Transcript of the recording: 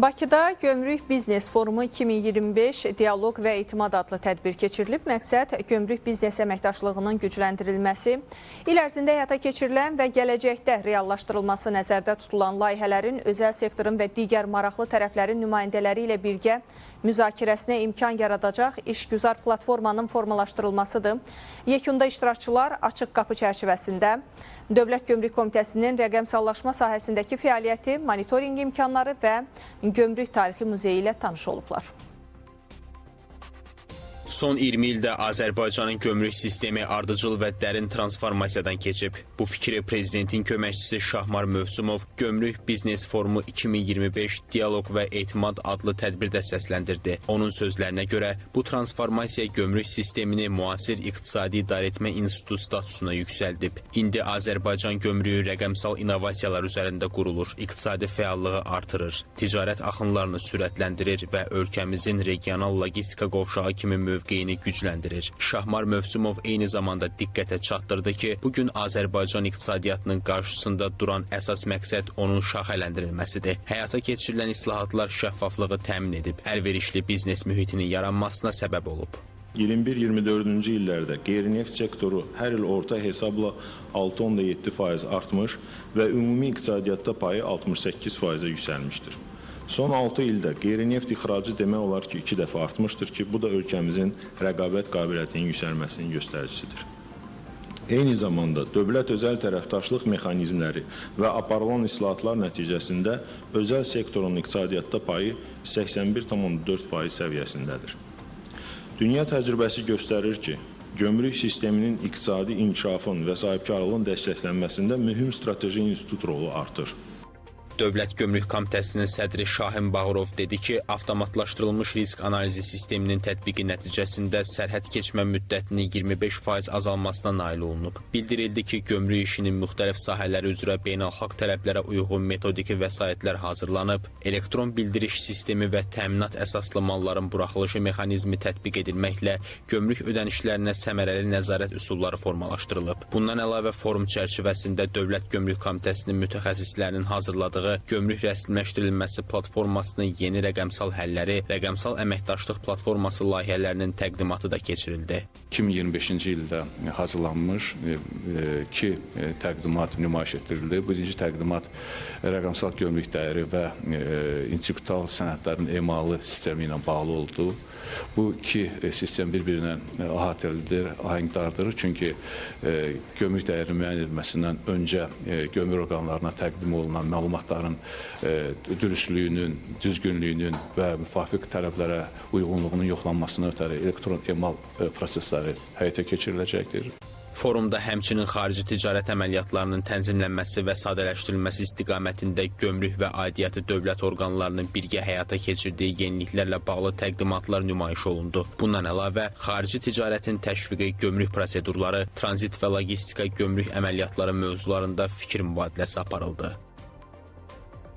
Bakıda Gömrük Biznes Forumu 2025 Dialoq və Etimad adlı tədbir keçirilib. Məqsəd gömrük biznes əməkdaşlığının gücləndirilməsi, il ərzində həyata keçirilən və gələcəkdə reallaşdırılması nəzərdə tutulan layihələrin özəl sektorun və digər maraqlı tərəflərin nümayəndələri ilə birgə müzakirəsinə imkan yaradacaq işgüzar platformanın formalaşdırılmasıdır. Yekunda iştirakçılar açıq qapı çərçivəsində Dövlət Gömrük Komitəsinin rəqəmsallaşma sahəsindəki fəaliyyəti, monitorinq imkanları və Gömrük Tarixi Muzeyi ilə tanış olublar. Son 20 ildə Azərbaycanın gömrük sistemi ardıcıl və dərin transformasiyadan keçib. Bu fikri Prezidentin köməkçisi Şahmar Mövsümov Gömrük Biznes Forumu 2025 Dialoq və Etimad adlı tədbirdə səsləndirdi. Onun sözlərinə görə bu transformasiya gömrük sistemini müasir iqtisadi idarəetmə institutu statusuna yüksəldib. İndi Azərbaycan gömrüyü rəqəmsal innovasiyalar üzərində qurulur, iqtisadi fəallığı artırır, ticarət axınlarını sürətləndirir və ölkəmizin regional logistika qovşağı kimi mövqeyini gücləndirir. Şahmar Mövsümov eyni zamanda diqqətə çatdırdı ki, bugün Azərbaycan iqtisadiyyatının qarşısında duran əsas məqsəd onun şaxələndirilməsidir. Həyata keçirilən islahatlar şəffaflığı təmin edib, əlverişli biznes mühitinin yaranmasına səbəb olub. 21-24-cü illərdə qeyri-neft sektoru hər il orta hesabla 6,7% artmış və ümumi iqtisadiyyatda payı 68%-ə yüksəlmişdir. Son 6 ildə qeyri-neft ixracı demək olar ki, 2 dəfə artmışdır ki, bu da ölkəmizin rəqabət qabiliyyətinin yüksəlməsinin göstəricisidir. Eyni zamanda dövlət özəl tərəfdaşlıq mexanizmləri və aparılan islahatlar nəticəsində özəl sektorun iqtisadiyyatda payı 81,4% səviyyəsindədir. Dünya təcrübəsi göstərir ki, gömrük sisteminin iqtisadi inkişafın və sahibkarlığın dəstəklənməsində mühüm strateji institut rolu artır. Dövlət Gömrük Komitəsinin sədri Şahin Bağırov dedi ki, avtomatlaşdırılmış risk analizi sisteminin tətbiqi nəticəsində sərhəd keçmə müddətinin 25% azalmasına nail olunub. Bildirildi ki, gömrük işinin müxtəlif sahələri üzrə beynəlxalq tələblərə uyğun metodiki vəsaitlər hazırlanıb, elektron bildiriş sistemi və təminat əsaslı malların buraxılışı mexanizmi tətbiq edilməklə gömrük ödənişlərinə səmərəli nəzarət üsulları formalaşdırılıb. Bundan əlavə forum çərçivəsində Dövlət Gömrük Komitəsinin mütəxəssislərinin hazırladığı gömrük rəsmiləşdirilməsi platformasının yeni rəqəmsal həlləri, rəqəmsal əməkdaşlıq platforması layihələrinin təqdimatı da keçirildi. 2025-ci ildə hazırlanmış 2 təqdimat nümayiş etdirildi. Birinci təqdimat rəqəmsal gömrük dəyəri və intellektual sənədlərin emalı sistemi ilə bağlı oldu. Bu 2 sistem bir-birinə əhatəlidir, ahəngdardır. Çünki gömrük dəyəri müəyyən edilməsindən öncə gömrük orqanlarına təqdim olunan məlumatların dürüstlüyünün, düzgünlüyünün və müvafiq tələblərə uyğunluğunun yoxlanmasına ötəri elektron emal prosesləri həyata keçiriləcəkdir. Forumda həmçinin xarici ticarət əməliyyatlarının tənzimlənməsi və sadələşdirilməsi istiqamətində gömrük və aidiyyatı dövlət orqanlarının birgə həyata keçirdiyi yeniliklərlə bağlı təqdimatlar nümayiş olundu. Bundan əlavə, xarici ticarətin təşviqi, gömrük prosedurları, tranzit və logistika gömrük əməliyyatları mövzularında fikir mübadiləsi aparıldı.